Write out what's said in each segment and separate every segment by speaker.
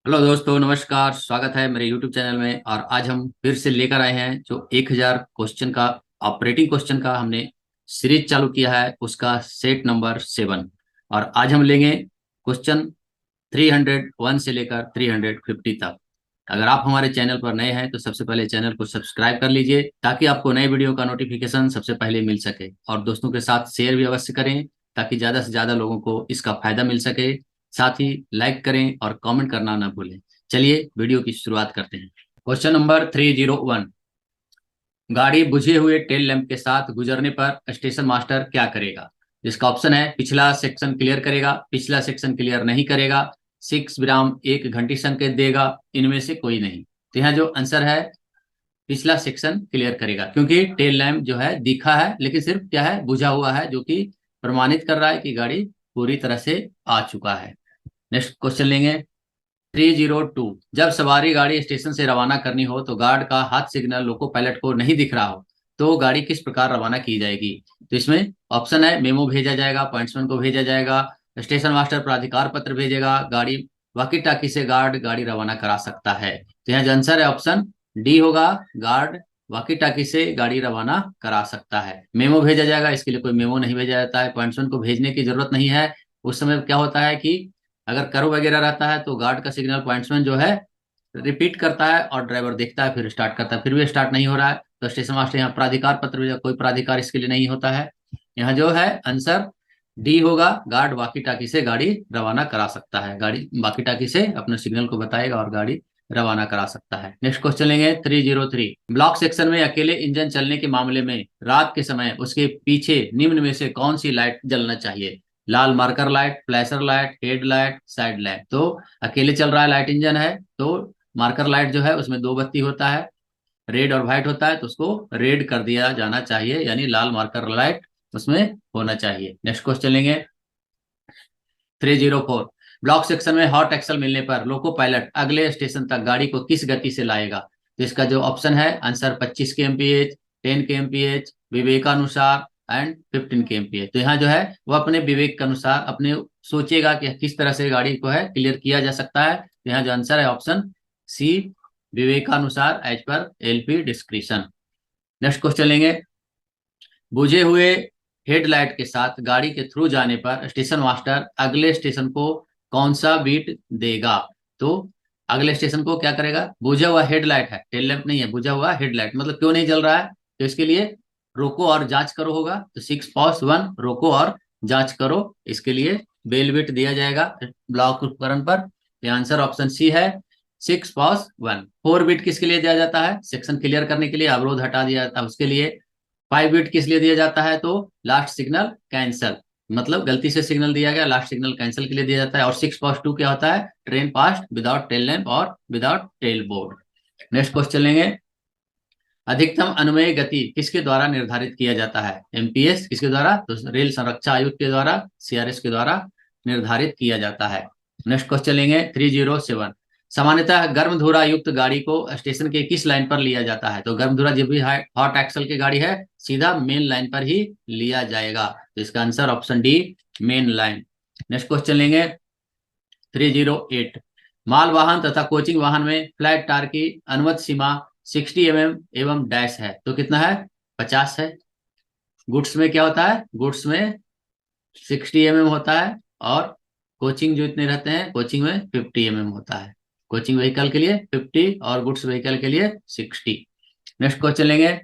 Speaker 1: Hello दोस्तों, नमस्कार। स्वागत है मेरे YouTube चैनल में। और आज हम फिर से लेकर आए हैं जो 1000 क्वेश्चन का ऑपरेटिंग क्वेश्चन का हमने सीरीज चालू किया है, उसका सेट नंबर 7। और आज हम लेंगे क्वेश्चन 301 से लेकर 350 तक। अगर आप हमारे चैनल पर नए हैं तो सबसे पहले चैनल को सब्सक्राइब कर लीजिए ताकि आपको नए वीडियो का नोटिफिकेशन सबसे पहले मिल सके। और दोस्तों के साथ शेयर भी अवश्य करें ताकि ज़्यादा से ज़्यादा लोगों को इसका फायदा मिल सके। साथ ही लाइक करें और कमेंट करना ना भूलें। चलिए वीडियो की शुरुआत करते हैं। Question number 301। गाड़ी बुझे हुए टेल लैंप के साथ गुजरने पर स्टेशन मास्टर क्या करेगा? इसका ऑप्शन है पिछला सेक्शन क्लियर करेगा, पिछला सेक्शन क्लियर नहीं करेगा, 6 विराम एक घंटी संकेत देगा, इनमें से कोई नहीं। तो यहाँ जो आंसर है पिछला सेक्शन क्लियर करेगा, क्योंकि टेल लैंप जो है दिखा है लेकिन सिर्फ क्या है, बुझा हुआ है, जो कि प्रमाणित कर रहा है कि गाड़ी पूरी तरह से आ चुका है। नेक्स्ट क्वेश्चन लेंगे 302। जब सवारी गाड़ी स्टेशन से रवाना करनी हो तो गार्ड का हाथ सिग्नल लोको पायलट को नहीं दिख रहा हो तो गाड़ी किस प्रकार रवाना की जाएगी? तो इसमें ऑप्शन है मेमो भेजा जाएगा, पॉइंट्समैन को भेजा जाएगा, स्टेशन मास्टर प्राधिकार पत्र भेजेगा, गाड़ी वॉकी टाकी से गार्ड गाड़ी रवाना करा सकता है। तो यहाँ जो आंसर है ऑप्शन डी होगा, गार्ड वॉकी टाकी से गाड़ी रवाना करा सकता है। मेमो भेजा जाएगा, इसके लिए कोई मेमो नहीं भेजा जाता है, पॉइंट्समैन को भेजने की जरूरत नहीं है। उस समय क्या होता है कि अगर करो वगैरह रहता है तो गार्ड का सिग्नल पॉइंट्समैन जो है रिपीट करता है और ड्राइवर देखता है, फिर स्टार्ट करता है, फिर भी स्टार्ट नहीं हो रहा है तो स्टेशन मास्टर यहाँ प्राधिकार पत्र भेजा। कोई प्राधिकार इसके लिए नहीं होता है। यहाँ जो है आंसर डी होगा, गार्ड वाकी टाकी से गाड़ी रवाना करा सकता है। गाड़ी वाकी टाकी से अपने सिग्नल को बताएगा और गाड़ी रवाना करा सकता है। नेक्स्ट क्वेश्चन लेंगे 303। ब्लॉक सेक्शन में अकेले इंजन चलने के मामले में रात के समय उसके पीछे निम्न में से कौन सी लाइट जलना चाहिए? लाल marker light, flasher light, head light, side light. तो अकेले चल रहा है, लाइट इंजन है, तो मार्कर लाइट जो है उसमें दो बत्ती होता है, रेड और व्हाइट होता है, तो उसको रेड कर दिया जाना चाहिए, यानी लाल मार्कर लाइट उसमें होना चाहिए। नेक्स्ट क्वेश्चन लेंगे 304। ब्लॉक सेक्शन में हॉट एक्सल मिलने पर लोको पायलट अगले स्टेशन तक गाड़ी को किस गति से लाएगा? तो इसका जो ऑप्शन है आंसर 25 के एमपीएच, 10 के एमपीएच, विवेकानुसार एंड 15 के एमपीएच। तो यहाँ जो है वो अपने विवेक के अनुसार अपने सोचेगा कि किस तरह से गाड़ी को है क्लियर किया जा सकता है। तो यहाँ जो आंसर है ऑप्शन सी, विवेकानुसार एज पर एलपी डिस्क्रिप्शन। नेक्स्ट क्वेश्चन लेंगे। बुझे हुए हेडलाइट के साथ गाड़ी के थ्रू जाने पर स्टेशन मास्टर अगले स्टेशन को कौन सा बीट देगा? तो अगले स्टेशन को क्या करेगा? बुझा हुआ हेडलाइट है, टेल लैंप नहीं है, बुझा हुआ हेडलाइट, मतलब क्यों नहीं जल रहा है? तो इसके लिए रोको और जांच करो होगा। तो 6+1 रोको और जांच करो, इसके लिए बेल बीट दिया जाएगा ब्लॉक उपकरण पर। आंसर ऑप्शन सी है 6+1। 4 बीट किसके लिए दिया जाता है? सेक्शन क्लियर करने के लिए, अवरोध हटा दिया जाता है उसके लिए। 5 बिट किस लिए दिया जाता है? तो लास्ट सिग्नल कैंसल, मतलब गलती से सिग्नल दिया गया, लास्ट सिग्नल कैंसिल के लिए दिया जाता है। और 6+2 क्या होता है? Train passed without tail lamp और without tail board. Next question लेंगे। अधिकतम अनुमेय गति किसके द्वारा निर्धारित किया जाता है? एमपीएस किसके द्वारा? तो रेल संरक्षा आयुक्त के द्वारा, सीआरएस के द्वारा निर्धारित किया जाता है। नेक्स्ट क्वेश्चन लेंगे 307। सामान्यतः गर्म धुरा युक्त गाड़ी को स्टेशन के किस लाइन पर लिया जाता है? तो गर्म धुरा जब भी हॉट एक्सल की गाड़ी है सीधा मेन लाइन पर ही लिया जाएगा। तो इसका answer option D, main line. Next question लेंगे 308। माल वाहन तथा कोचिंग वाहन में फ्लैट टायर की अनुमत सीमा 60 mm एवं डैश है, तो कितना है? 50 है। गुड्स में क्या होता है? गुड्स में 60 mm होता है, और कोचिंग जो इतने रहते हैं, कोचिंग में 50 mm होता है। कोचिंग व्हीकल के लिए 50 और गुड्स व्हीकल के लिए 60। नेक्स्ट क्वेश्चन लेंगे।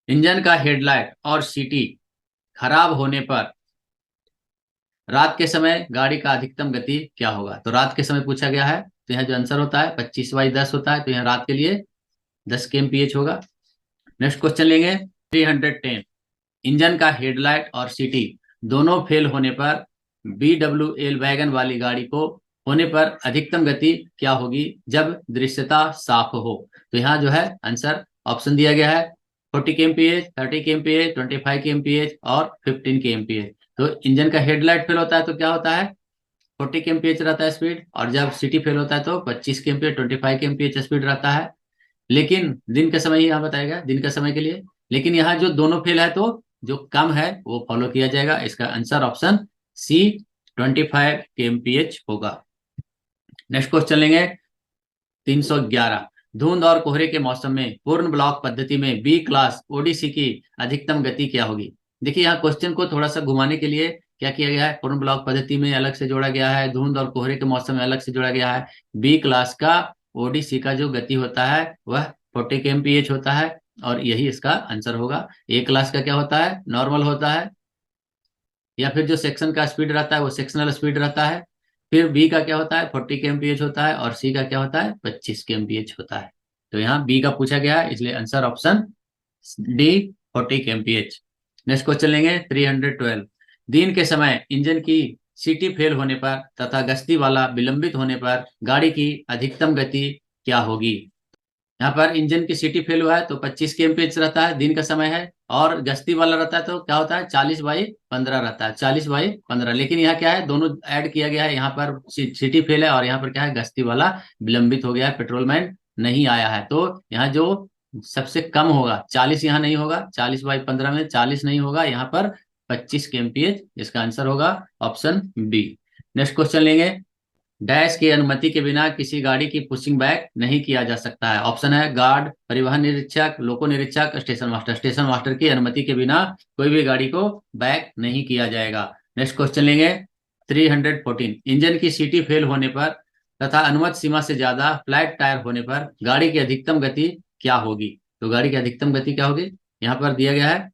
Speaker 1: इंजन का हेडलाइट और सीटी खराब होने पर रात के समय गाड़ी का अधिकतम गति क्या होगा? तो रात के समय पूछा गया है, तो यहाँ जो आंसर होता है 25/10 होता है, तो यहाँ रात के लिए 10 के एमपीएच होगा। नेक्स्ट क्वेश्चन लेंगे 310। इंजन का हेडलाइट और सीटी दोनों फेल होने पर BWL वैगन वाली गाड़ी को होने पर अधिकतम गति क्या होगी जब दृश्यता साफ हो? तो यहाँ जो है आंसर ऑप्शन दिया गया है 40 के एमपीएच, 30 के एमपीएच, 25 के एमपीएच और 15 के एमपीएच। तो इंजन का हेडलाइट फेल होता है तो क्या होता है? 40 के एमपीएच रहता है स्पीड, और जब सिटी फेल होता है तो 25 के एमपीएच, 25 के एमपीएच स्पीड रहता है। लेकिन दिन के समय ही यहाँ बताएगा, दिन के समय के लिए। लेकिन यहाँ जो दोनों फेल है तो जो कम है वो फॉलो किया जाएगा। इसका आंसर ऑप्शन सी, 25 के एमपीएच होगा। नेक्स्ट क्वेश्चन लेंगे 311। धुंध और कोहरे के मौसम में पूर्ण ब्लॉक पद्धति में बी क्लास ओडीसी की अधिकतम गति क्या होगी। देखिए यहाँ क्वेश्चन को थोड़ा सा घुमाने के लिए क्या किया गया है, पूर्ण ब्लॉक पद्धति में अलग से जोड़ा गया है, धुंध और कोहरे के मौसम में अलग से जोड़ा गया है। बी क्लास का ओडीसी का जो गति होता है वह 40 kmph होता है और यही इसका आंसर होगा। ए क्लास का क्या होता है, नॉर्मल होता है, या फिर जो सेक्शन का स्पीड रहता है वो सेक्शनल स्पीड रहता है। फिर बी का क्या होता है, 40 kmph होता है, और सी का क्या होता है, 25 kmph होता है। तो यहाँ बी का पूछा गया है, इसलिए answer option D 40 kmph। Next question लेंगे 312। दिन के समय इंजन की सीटी फेल होने पर तथा गश्ती वाला विलंबित होने पर गाड़ी की अधिकतम गति क्या होगी। यहाँ पर इंजन की सीटी फेल हुआ है तो 25 kmph रहता है, दिन का समय है, और गश्ती वाला रहता है तो क्या होता है, 40/15 रहता है, 40/15। लेकिन यहाँ क्या है, दोनों ऐड किया गया है, यहाँ पर सिटी फेल है और यहाँ पर क्या है, गश्ती वाला विलंबित हो गया है, पेट्रोलमैन नहीं आया है। तो यहाँ जो सबसे कम होगा 40, यहाँ नहीं होगा, 40/15 में 40 नहीं होगा, यहाँ पर 25 kmph इसका आंसर होगा ऑप्शन बी। नेक्स्ट क्वेश्चन लेंगे। डैश की अनुमति के बिना किसी गाड़ी की पुशिंग बैक नहीं किया जा सकता है। ऑप्शन है गार्ड, परिवहन निरीक्षक, लोको निरीक्षक, स्टेशन मास्टर। स्टेशन मास्टर की अनुमति के बिना कोई भी गाड़ी को बैक नहीं किया जाएगा। नेक्स्ट क्वेश्चन लेंगे 314। इंजन की सीटी फेल होने पर तथा अनुमत सीमा से ज्यादा फ्लैट टायर होने पर गाड़ी की अधिकतम गति क्या होगी। तो गाड़ी की अधिकतम गति क्या होगी, यहाँ पर दिया गया है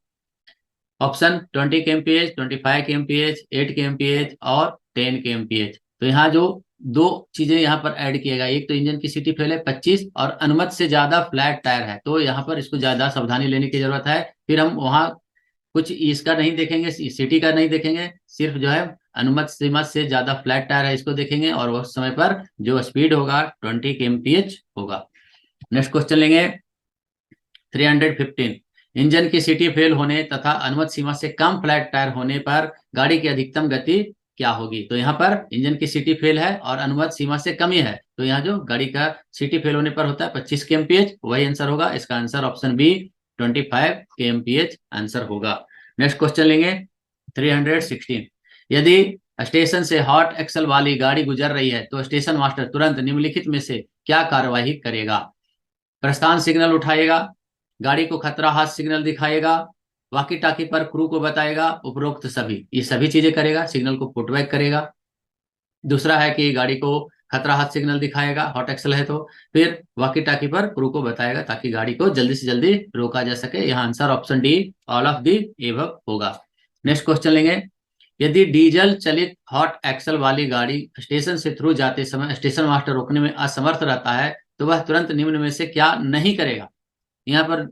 Speaker 1: ऑप्शन 20 kmph, 25 kmph, 8 kmph और 10 kmph। तो यहाँ जो दो चीजें यहाँ पर ऐड किया गया, एक तो इंजन की सीटी फेल है 25 और अनुमत से ज्यादा फ्लैट टायर है, तो यहाँ पर इसको ज्यादा सावधानी लेने की जरूरत है। फिर हम वहाँ कुछ इसका नहीं देखेंगे, सिटी का नहीं देखेंगे, सिर्फ जो है अनुमत सीमा से ज्यादा फ्लैट टायर है इसको देखेंगे, और उस समय पर जो स्पीड होगा 20 kmph होगा। नेक्स्ट क्वेश्चन लेंगे 315। इंजन की सीटी फेल होने तथा अनुमत सीमा से कम फ्लैट टायर होने पर गाड़ी की अधिकतम गति क्या होगी। तो यहाँ पर इंजन की सीटी फेल है और अनुमत सीमा से कम ही है, तो यहाँ जो गाड़ी का सीटी फेल होने पर होता है 25 kmph, वही आंसर होगा। इसका answer option B 25 kmph answer होगा। नेक्स्ट क्वेश्चन लेंगे 316। यदि स्टेशन से हॉट एक्सल वाली गाड़ी गुजर रही है तो स्टेशन मास्टर तुरंत निम्नलिखित में से क्या कार्यवाही करेगा। प्रस्थान सिग्नल उठाएगा, गाड़ी को खतरा हाथ सिग्नल दिखाएगा, वाकी टाकी पर क्रू को बताएगा, उपरोक्त सभी, ये सभी चीजें करेगा, सिग्नल को पुटबैक करेगा। दूसरा है कि गाड़ी को खतरा हाथ सिग्नल दिखाएगा, हॉट एक्सल है तो, फिर वाकी टाकी पर क्रू को बताएगा ताकि गाड़ी को जल्दी से जल्दी रोका जा सके। यहाँ answer option D all of the above होगा। नेक्स्ट क्वेश्चन लेंगे। यदि डीजल चलित हॉट एक्सल वाली गाड़ी स्टेशन से थ्रू जाते समय स्टेशन मास्टर रोकने में असमर्थ रहता है तो वह तुरंत निम्न में से क्या नहीं करेगा। यहाँ पर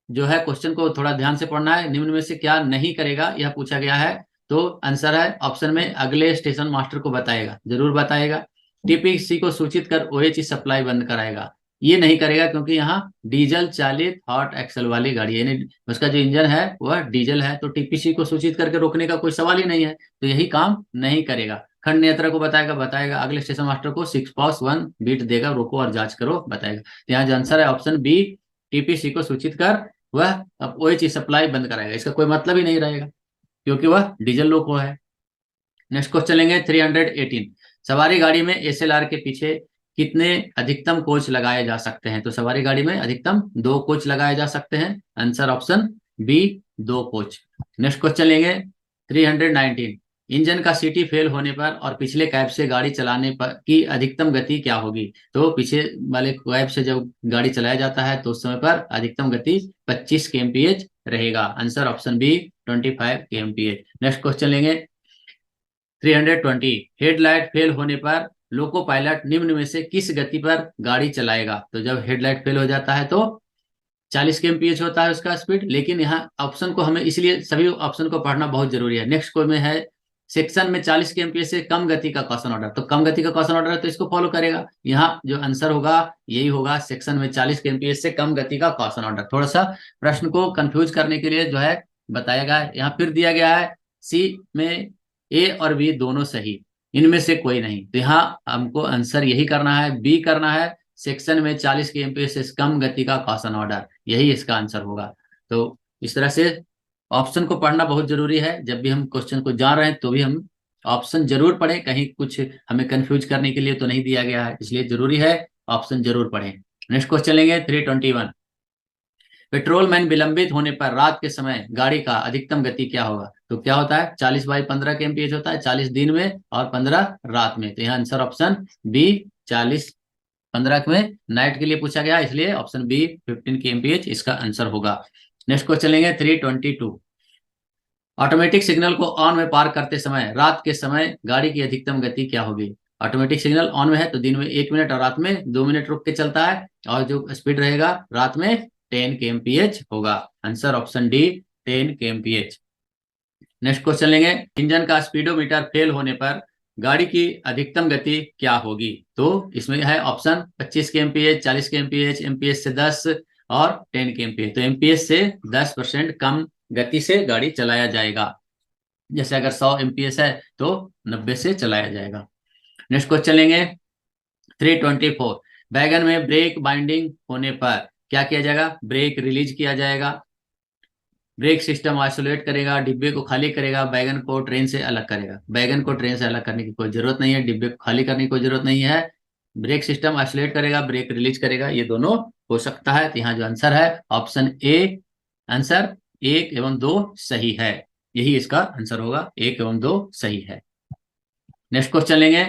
Speaker 1: जो है क्वेश्चन को थोड़ा ध्यान से पढ़ना है, निम्न में से क्या नहीं करेगा यह पूछा गया है। तो आंसर है ऑप्शन में अगले स्टेशन मास्टर को बताएगा, जरूर बताएगा। टीपीसी को सूचित कर ओएच सप्लाई बंद कराएगा, ये नहीं करेगा क्योंकि यहाँ डीजल चालित हॉट एक्सल वाली गाड़ी है, यानी उसका जो इंजन है वह डीजल है, तो टीपीसी को सूचित करके रोकने का कोई सवाल ही नहीं है, तो यही काम नहीं करेगा। खंड नियंत्रक को बताएगा अगले स्टेशन मास्टर को 6 बीट देगा, रोको और जांच करो बताएगा। तो यहाँ जो आंसर है ऑप्शन बी टीपीसी को सूचित कर वह अब ओएच सप्लाई बंद कराएगा, इसका कोई मतलब ही नहीं रहेगा क्योंकि वह डीजल लोको है। नेक्स्ट क्वेश्चन लेंगे 318। सवारी गाड़ी में एसएलआर के पीछे कितने अधिकतम कोच लगाए जा सकते हैं। तो सवारी गाड़ी में अधिकतम 2 कोच लगाए जा सकते हैं, answer option B 2 coach. Next question लेंगे 319। इंजन का सीटी फेल होने पर और पिछले कैब से गाड़ी चलाने पर की अधिकतम गति क्या होगी। तो पीछे वाले कैब से जब गाड़ी चलाया जाता है तो उस समय पर अधिकतम गति 25 kmph रहेगा, answer option B 25 kmph। Next question लेंगे 320। हेडलाइट फेल होने पर लोको पायलट निम्न में से किस गति पर गाड़ी चलाएगा। तो जब हेडलाइट फेल हो जाता है तो 40 kmph होता है उसका स्पीड, लेकिन यहाँ ऑप्शन को हमें इसलिए सभी ऑप्शन को पढ़ना बहुत जरूरी है। नेक्स्ट कोई में है सेक्शन में 40 kmph से कम गति का कॉशन ऑर्डर, तो कम गति का कॉशन ऑर्डर है तो इसको फॉलो करेगा। यहाँ जो आंसर होगा यही होगा, सेक्शन में 40 kmph से कम गति का कॉशन ऑर्डर। थोड़ा सा प्रश्न को कंफ्यूज करने के लिए जो है बताया गया है। यहाँ फिर दिया गया है सी में ए और बी दोनों सही, इनमें से कोई नहीं, तो यहाँ हमको आंसर यही करना है, बी करना है, सेक्शन में 40 kmph से कम गति का कॉशन ऑर्डर, यही इसका आंसर होगा। तो इस तरह से ऑप्शन को पढ़ना बहुत जरूरी है, जब भी हम क्वेश्चन को जान रहे हैं तो भी हम ऑप्शन जरूर पढ़ें, कहीं कुछ हमें कंफ्यूज करने के लिए तो नहीं दिया गया है, इसलिए जरूरी है ऑप्शन जरूर पढ़ें। नेक्स्ट क्वेश्चन लेंगे 321। पेट्रोल मैन विलंबित होने पर रात के समय गाड़ी का अधिकतम गति क्या होगा? तो क्या होता है, 40/15 के एमपीएच होता है, 40 दिन में और 15 रात में। तो यहाँ आंसर ऑप्शन बी 40/15 में नाइट के लिए पूछा गया, इसलिए ऑप्शन बी 15 के एमपीएच इसका आंसर होगा। नेक्स्ट क्वेश्चन लेंगे 322। ऑटोमेटिक सिग्नल को ऑन में पार करते समय रात के समय गाड़ी की अधिकतम गति क्या होगी? ऑटोमेटिक सिग्नल ऑन में है तो दिन में 1 मिनट और रात में 2 मिनट रुक के चलता है, और जो स्पीड रहेगा रात में 10 kmph होगा। Answer option D 10 kmph। Next question लेंगे, इंजन का स्पीडोमीटर फेल होने पर गाड़ी की अधिकतम गति क्या होगी? तो इसमें है ऑप्शन 25 kmph, 40 kmph, एमपीएच से 10 और 10 kmph। तो एमपीएच से 10% कम गति से गाड़ी चलाया जाएगा। जैसे अगर 100 एमपीएच है तो 90 से चलाया जाएगा। नेक्स्ट क्वेश्चन लेंगे 324। वैगन में ब्रेक बाइंडिंग होने पर क्या किया जाएगा? ब्रेक रिलीज किया जाएगा, ब्रेक सिस्टम आइसोलेट करेगा, डिब्बे को खाली करेगा, बैगन को ट्रेन से अलग करेगा। बैगन को ट्रेन से अलग करने की कोई जरूरत नहीं है, डिब्बे को खाली करने की कोई जरूरत नहीं है। ब्रेक सिस्टम आइसोलेट करेगा, ब्रेक रिलीज करेगा, ये दोनों हो सकता है। तो यहाँ जो आंसर है ऑप्शन ए, आंसर 1 एवं 2 सही है। यही इसका आंसर होगा, 1 एवं 2 सही है। नेक्स्ट क्वेश्चन लेंगे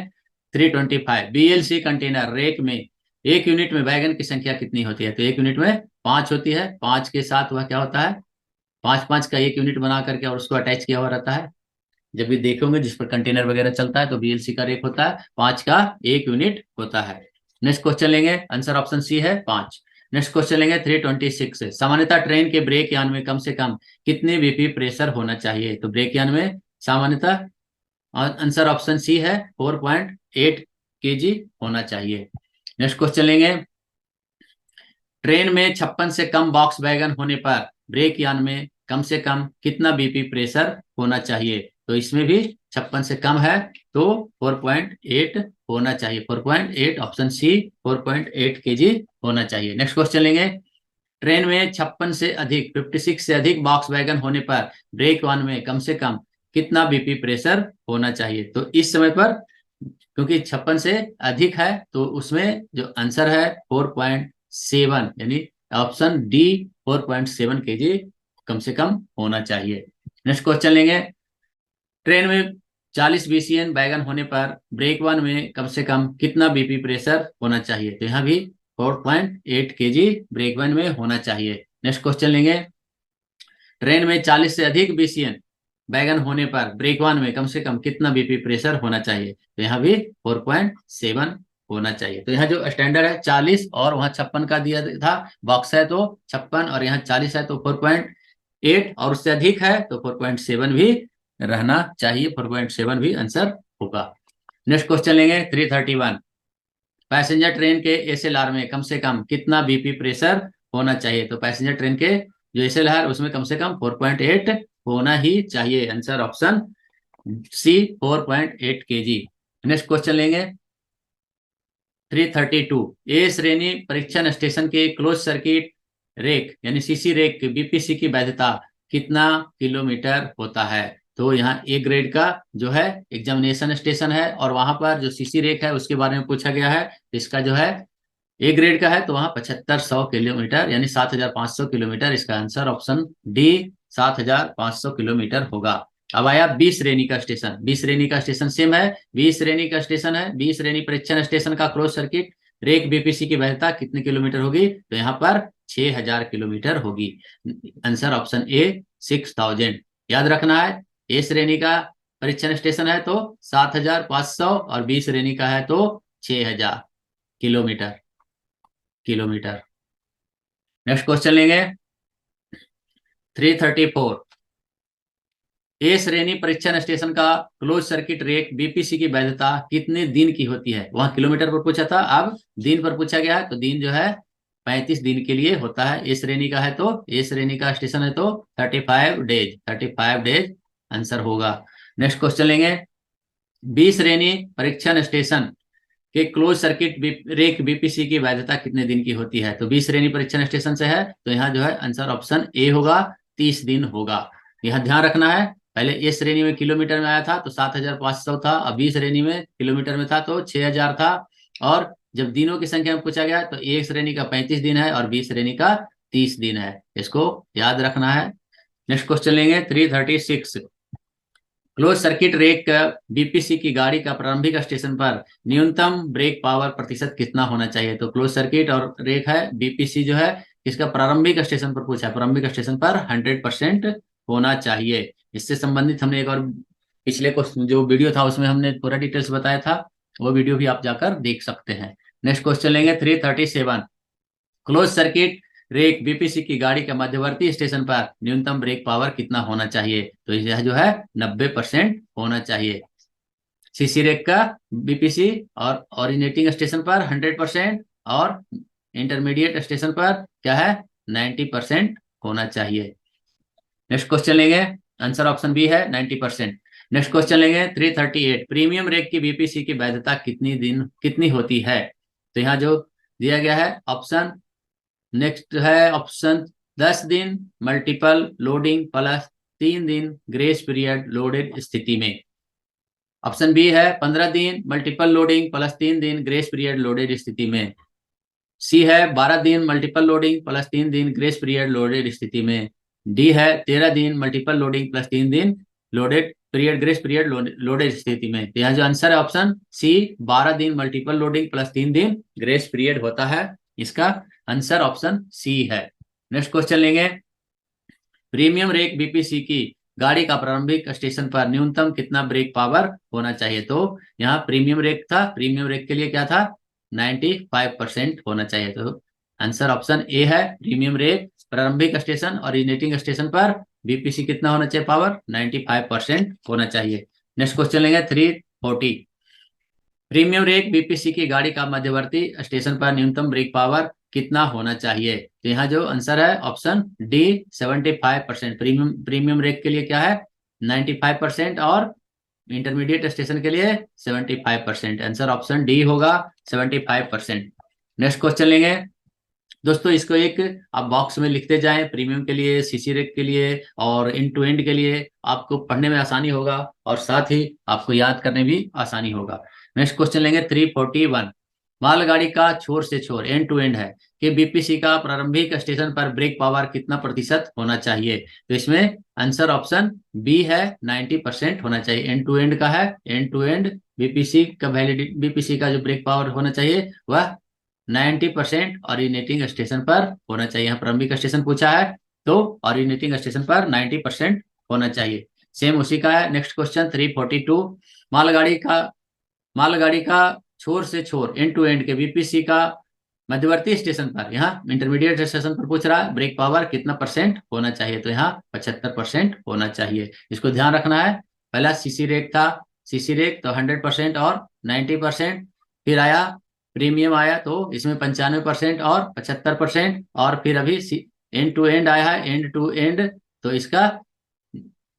Speaker 1: 325। बीएलसी कंटेनर रेक में एक यूनिट में बैगन की संख्या कितनी होती है? तो एक यूनिट में 5 होती है। 5 के साथ वह क्या होता है, 5 5 का एक यूनिट बना करके और उसको अटैच किया हुआ रहता है। जब भी देखोगे जिस पर कंटेनर वगैरह चलता है तो बीएलसी का रेक होता है, 5 का एक यूनिट होता है। नेक्स्ट क्वेश्चन लेंगे, आंसर ऑप्शन सी है 5। नेक्स्ट क्वेश्चन लेंगे 326 से। सामान्यतः ट्रेन के ब्रेक यान में कम से कम कितने बीपी प्रेशर होना चाहिए? तो ब्रेक यान में सामान्यतः आंसर ऑप्शन सी है 4.8 kg होना चाहिए। नेक्स्ट क्वेश्चन लेंगे, ट्रेन में 56 से कम बॉक्स वैगन होने पर ब्रेक यान में कम से कम कितना बीपी प्रेशर होना चाहिए? तो इसमें भी 56 से कम है तो 4.8 होना चाहिए। 4.8 ऑप्शन सी 4.8 kg होना चाहिए। नेक्स्ट क्वेश्चन लेंगे, ट्रेन में 56 से अधिक 56 से अधिक बॉक्स वैगन होने पर ब्रेक वन में कम से कम कितना बीपी प्रेशर होना चाहिए? तो इस समय पर क्योंकि 56 से अधिक है तो उसमें जो आंसर है 4.7 यानी ऑप्शन डी 4.7 kg कम से कम होना चाहिए। नेक्स्ट क्वेश्चन लेंगे, ट्रेन में 40 बीसीएन वैगन होने पर ब्रेक वन में कम से कम कितना बीपी प्रेशर होना चाहिए? तो यहाँ भी 4.8 kg ब्रेक वन में होना चाहिए। नेक्स्ट क्वेश्चन लेंगे, ट्रेन में 40 से अधिक बीसीएन वैगन होने पर ब्रेक वन में कम से कम कितना बीपी प्रेशर होना चाहिए? तो यहाँ भी 4.7 होना चाहिए। तो यहाँ जो स्टैंडर्ड है 40 और वहाँ 56 का दिया था, बॉक्स है तो 56 और यहाँ 40 है तो 4.8 और उससे अधिक है तो 4.7 भी रहना चाहिए। 4.7 भी आंसर होगा। नेक्स्ट क्वेश्चन लेंगे 331। पैसेंजर ट्रेन के एसएलआर में कम से कम कितना बीपी प्रेशर होना चाहिए? तो पैसेंजर ट्रेन के जो एसएलआर उसमें कम से कम 4.8 होना ही चाहिए। Answer option C 4.8 kg। Next question लेंगे 332। ए श्रेणी परीक्षण स्टेशन के क्लोज सर्किट रेक यानी सीसी रेक बीपीसी की वैधता कितना किलोमीटर होता है? तो यहाँ ए ग्रेड का जो है एग्जामिनेशन स्टेशन है और वहां पर जो सीसी रेक है उसके बारे में पूछा गया है। इसका जो है ए ग्रेड का है तो वहां 7500 किलोमीटर यानी 7500 किलोमीटर इसका आंसर ऑप्शन डी 7500 किलोमीटर होगा। अब आया बी श्रेणी का स्टेशन। बी श्रेणी का स्टेशन सेम है, बी श्रेणी का स्टेशन है। बी श्रेणी परीक्षण स्टेशन का क्लोज सर्किट रेक बीपीसी की वैधता कितने किलोमीटर होगी? तो यहाँ पर 6000 किलोमीटर होगी। Answer option A 6000। याद रखना है, ए श्रेणी का परीक्षण स्टेशन है तो 7500 और बी श्रेणी का है तो 6000 किलोमीटर। नेक्स्ट क्वेश्चन लेंगे 334। ए श्रेणी परीक्षण स्टेशन का क्लोज सर्किट रेक बीपीसी की वैधता कितने दिन की होती है? वहां किलोमीटर पर पूछा था, अब दिन पर पूछा गया है तो दिन जो है 35 दिन के लिए होता है। ए श्रेणी का है तो ए श्रेणी का स्टेशन है तो 35 डेज। 35 डेज आंसर होगा। नेक्स्ट क्वेश्चन लेंगे, बी श्रेणी परीक्षण स्टेशन के क्लोज सर्किट रेक बीपीसी की वैधता कितने दिन की होती है? तो बी श्रेणी परीक्षण स्टेशन से है तो यहाँ जो है आंसर ऑप्शन ए होगा, 30 दिन होगा। यहाँ ध्यान रखना है पहले ए श्रेणी में किलोमीटर में आया था तो 7,500 था, अब बी श्रेणी में किलोमीटर में था तो 6,000 था। और जब दिनों की संख्या में पूछा गया तो ए श्रेणी का 35 दिन है और बी श्रेणी का 30 दिन है, इसको याद रखना है। नेक्स्ट क्वेश्चन लेंगे 336। क्लोज सर्किट रेक बीपीसी की गाड़ी का प्रारंभिक स्टेशन पर न्यूनतम ब्रेक पावर प्रतिशत कितना होना चाहिए। तो क्लोज सर्किट और रेक है बीपीसी जो है, इसका प्रारंभिक स्टेशन पर पूछा है, प्रारंभिक स्टेशन पर 100% होना चाहिए। इससे संबंधित हमने एक और पिछले जो वीडियो था उसमें हमने पूरा डिटेल्स बताया था, वो वीडियो भी आप जाकर देख सकते हैं। नेक्स्ट क्वेश्चन लेंगे 337। क्लोज सर्किट रेक बीपीसी की गाड़ी के मध्यवर्ती स्टेशन पर न्यूनतम ब्रेक पावर कितना होना चाहिए। तो यह जो है 90% होना चाहिए। सीसी रेक का बीपीसी और ओरिजिनेटिंग स्टेशन पर 100% और इंटरमीडिएट स्टेशन पर क्या है 90% होना चाहिए। नेक्स्ट क्वेश्चन लेंगे, आंसर ऑप्शन बी है 90%। नेक्स्ट क्वेश्चन लेंगे 338। प्रीमियम रेक की बीपीसी की वैधता कितनी होती है। तो यहाँ जो दिया गया है ऑप्शन, नेक्स्ट है ऑप्शन 10 दिन मल्टीपल लोडिंग प्लस 3 दिन ग्रेस पीरियड लोडेड स्थिति में। ऑप्शन बी है 15 दिन मल्टीपल लोडिंग प्लस 3 दिन ग्रेस पीरियड लोडेड स्थिति में। सी है 12 दिन मल्टीपल लोडिंग प्लस 3 दिन ग्रेस पीरियड लोडेड स्थिति में। डी है 13 दिन मल्टीपल लोडिंग प्लस 3 दिन loaded period grace period loaded स्थिति में। तो यहाँ जो आंसर है ऑप्शन सी 12 दिन मल्टीपल लोडिंग प्लस 3 दिन ग्रेस पीरियड होता है, इसका आंसर ऑप्शन सी है। नेक्स्ट क्वेश्चन लेंगे, प्रीमियम रेक बीपीसी की गाड़ी का प्रारंभिक स्टेशन पर न्यूनतम कितना ब्रेक पावर होना चाहिए। तो यहाँ प्रीमियम रेक था, प्रीमियम रेक के लिए क्या था 95% होना चाहिए। तो आंसर ऑप्शन ए है, प्रीमियम रेक प्रारंभिक स्टेशन और ओरिजिनेटिंग स्टेशन पर बीपीसी कितना होना चाहिए पावर 95% होना चाहिए। नेक्स्ट क्वेश्चन लेंगे 340। प्रीमियम रेक बीपीसी की गाड़ी का मध्यवर्ती स्टेशन पर न्यूनतम ब्रेक पावर कितना होना चाहिए। तो यहाँ जो आंसर है ऑप्शन डी 75%। प्रीमियम रेक के लिए क्या है 95% और इंटरमीडिएट स्टेशन के लिए 75%। आंसर ऑप्शन डी होगा 75%। नेक्स्ट क्वेश्चन लेंगे दोस्तों, इसको एक आप बॉक्स में लिखते जाएं, प्रीमियम के लिए, सीसी रेक के लिए और एंड टू एंड के लिए, आपको पढ़ने में आसानी होगा और साथ ही आपको याद करने भी आसानी होगा। नेक्स्ट क्वेश्चन लेंगे 341। मालगाड़ी का छोर से छोर एंड टू एंड है कि बीपीसी का प्रारंभिक स्टेशन पर ब्रेक पावर कितना प्रतिशत होना चाहिए। तो इसमें आंसर ऑप्शन बी है 90% होना चाहिए। एंड टू एंड का है, एंड टू एंड बीपीसी का वैलिडिटी, बीपीसी का जो ब्रेक पावर होना चाहिए वह 90% ओरिजिनेटिंग स्टेशन पर होना चाहिए। यहाँ प्रारंभिक स्टेशन पूछा है तो ओरिजिनेटिंग स्टेशन पर 90% होना चाहिए। सेम उसी का है। Next question 342। मालगाड़ी का छोर से छोर एंड टू एंड के बीपीसी का मध्यवर्ती स्टेशन पर, यहाँ इंटरमीडिएट स्टेशन पर पूछ रहा है ब्रेक पावर कितना परसेंट होना चाहिए। तो यहाँ 75% होना चाहिए, इसको ध्यान रखना है। पहला सीसी रेक था, सीसी रेक तो 100% और 90%, फिर आया प्रीमियम आया तो इसमें 95% और 75%, और फिर अभी एंड टू एंड आया है, एंड टू एंड तो इसका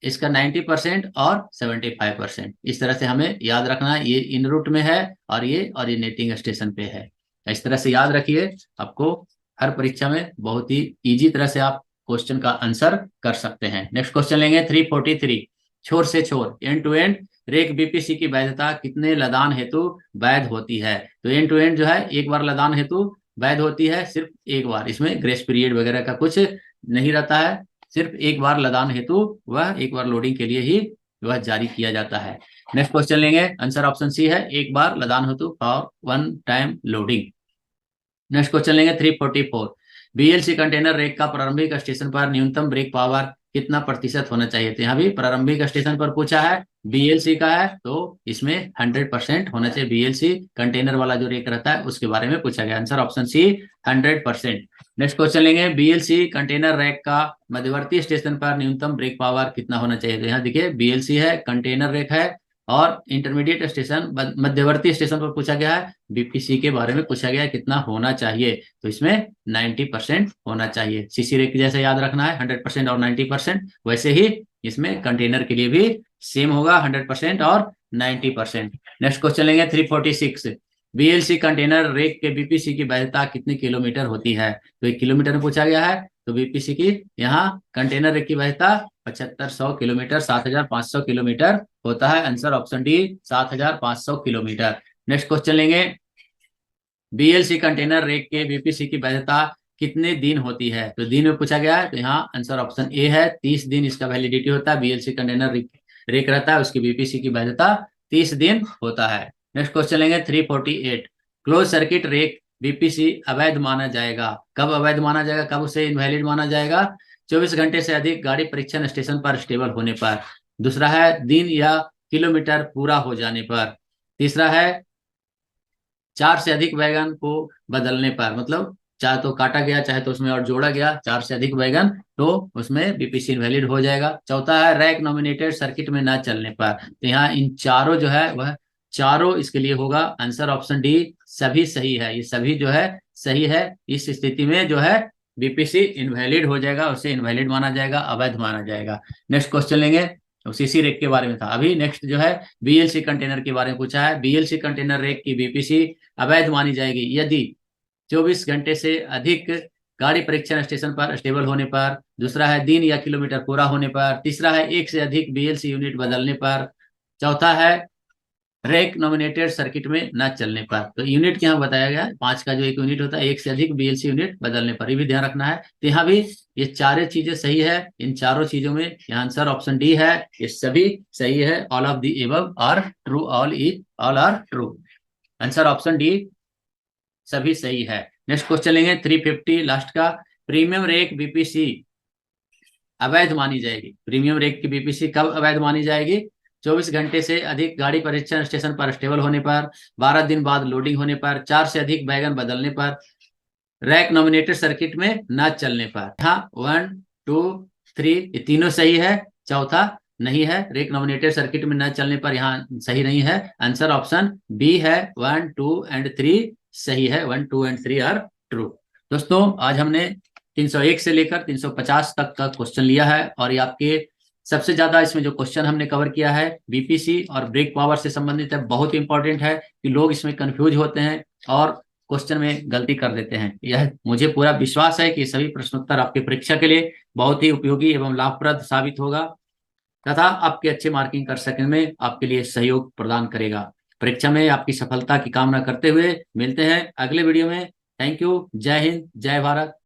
Speaker 1: 90% और 75%। इस तरह से हमें याद रखना है, ये इन रूट में है और ये ओरिजिनेटिंग स्टेशन पे है। इस तरह से याद रखिए, आपको हर परीक्षा में बहुत ही इजी तरह से आप क्वेश्चन का आंसर कर सकते हैं। नेक्स्ट क्वेश्चन लेंगे 343। छोर से छोर end to end rake BPC की वैधता कितने लदान हेतु वैध होती है। तो एंड टू एंड जो है एक बार लदान हेतु वैध होती है, सिर्फ एक बार, इसमें ग्रेस पीरियड वगैरह का कुछ नहीं रहता है, सिर्फ एक बार लदान हेतु वह एक बार लोडिंग के लिए ही वह जारी किया जाता है। नेक्स्ट क्वेश्चन लेंगे, आंसर ऑप्शन सी है, एक बार लदान हेतु for one time loading. Next question लेंगे 344। बीएलसी कंटेनर रेक का प्रारंभिक स्टेशन पर न्यूनतम ब्रेक पावर कितना प्रतिशत होना चाहिए। तो यहाँ भी प्रारंभिक स्टेशन पर पूछा है, बीएलसी का है तो इसमें 100% होना चाहिए। बीएलसी कंटेनर वाला जो रेक रहता है उसके बारे में पूछा गया, answer option C 100%। Next question लेंगे, बीएलसी कंटेनर रैक का मध्यवर्ती स्टेशन पर न्यूनतम ब्रेक पावर कितना होना चाहिए। तो यहाँ देखिए बीएलसी है, कंटेनर रैक है और इंटरमीडिएट स्टेशन मध्यवर्ती स्टेशन पर पूछा गया है, बीपीसी के बारे में पूछा गया है कितना होना चाहिए। तो इसमें 90% होना चाहिए। सीसी रेक जैसे याद रखना है 100% और 90%, वैसे ही इसमें कंटेनर के लिए भी सेम होगा 100% और 90%। नेक्स्ट क्वेश्चन लेंगे 346। बीएलसी कंटेनर रेक के बीपीसी की वैधता कितने किलोमीटर होती है। तो 1 किलोमीटर में पूछा गया है, तो बीपीसी की यहाँ कंटेनर रेक की वैधता 7500 किलोमीटर, 7500 किलोमीटर होता है। Answer option D 7500 kilometre. Next question लेंगे, बीएलसी कंटेनर रेक के बीपीसी की वैधता कितने दिन होती है? तो दिन में पूछा गया है, तो यहाँ आंसर ऑप्शन ए है, 30 दिन इसका वैलिडिटी होता है। बीएलसी कंटेनर रेक रहता है, उसकी बीपीसी की वैधता 30 दिन होता है। नेक्स्ट क्वेश्चन लेंगे 348, क्लोज सर्किट रेक बीपीसी अवैध माना जाएगा? कब अवैध माना जाएगा, कब उसे इनवैलिड माना जाएगा? 24 घंटे से अधिक गाड़ी परीक्षण स्टेशन पर स्टेबल होने पर। दूसरा है दिन या किलोमीटर पूरा हो जाने पर। तीसरा है 4 से अधिक वैगन को बदलने पर, मतलब चाहे तो काटा गया चाहे तो उसमें और जोड़ा गया 4 से अधिक वैगन, तो उसमें बीपीसी इनवैलिड हो जाएगा। चौथा है रैक नॉमिनेटेड सर्किट में न चलने पर। तो यहाँ इन चारों जो है वह चारों इसके लिए होगा। आंसर ऑप्शन डी सभी सही है, ये सभी जो है सही है। इस स्थिति में जो है बीपीसी इनवैलिड हो जाएगा, उसे इनवैलिड माना जाएगा, अवैध माना जाएगा। नेक्स्ट क्वेश्चन लेंगे, सीसी रेक के बारे में था अभी। नेक्स्ट जो है बीएलसी कंटेनर के बारे में पूछा है। बीएलसी कंटेनर रेक की बीपीसी अवैध मानी जाएगी यदि 24 घंटे से अधिक गाड़ी परीक्षण स्टेशन पर स्टेबल होने पर। दूसरा है दिन या किलोमीटर पूरा होने पर। तीसरा है एक से अधिक बीएलसी यूनिट बदलने पर। चौथा है रैक नॉमिनेटेड सर्किट में न चलने पर। तो यूनिट क्या बताया गया है, 5 का जो एक यूनिट होता है, एक से अधिक बीएलसी यूनिट बदलने पर, ये भी ध्यान रखना है। तो यहाँ भी ये चारों चीजें सही है। इन चारों चीजों में यहाँ आंसर ऑप्शन डी है, ये सभी सही है। All of the above are true, all are true. Answer option D सभी सही है। नेक्स्ट क्वेश्चन लेंगे 350 लास्ट का, प्रीमियम रेक बीपीसी अवैध मानी जाएगी? प्रीमियम रेक की बीपीसी कब अवैध मानी जाएगी? 24 घंटे से अधिक गाड़ी परीक्षण स्टेशन पर स्टेबल होने पर, 12 दिन बाद लोडिंग होने पर, 4 से अधिक वैगन बदलने पर, रैक नॉमिनेटेड सर्किट में न चलने पर। हाँ 1 2 3 ये तीनों सही है। चौथा नहीं है, रेक नॉमिनेटेड सर्किट में न चलने पर, यहाँ सही नहीं है। आंसर ऑप्शन बी है, 1 2 एंड 3 सही है। 1 2 एंड 3 आर ट्रू। दोस्तों आज हमने 301 से लेकर 350 तक का क्वेश्चन लिया है, और ये आपके सबसे ज्यादा इसमें जो क्वेश्चन हमने कवर किया है बीपीसी और ब्रेक पावर से संबंधित है। बहुत इंपॉर्टेंट है कि लोग इसमें कंफ्यूज होते हैं और क्वेश्चन में गलती कर देते हैं। यह मुझे पूरा विश्वास है कि सभी प्रश्नोत्तर आपके परीक्षा के लिए बहुत ही उपयोगी एवं लाभप्रद साबित होगा तथा आपके अच्छे मार्किंग कर सकने में आपके लिए सहयोग प्रदान करेगा। परीक्षा में आपकी सफलता की कामना करते हुए मिलते हैं अगले वीडियो में। Thank you. जय हिंद, जय भारत।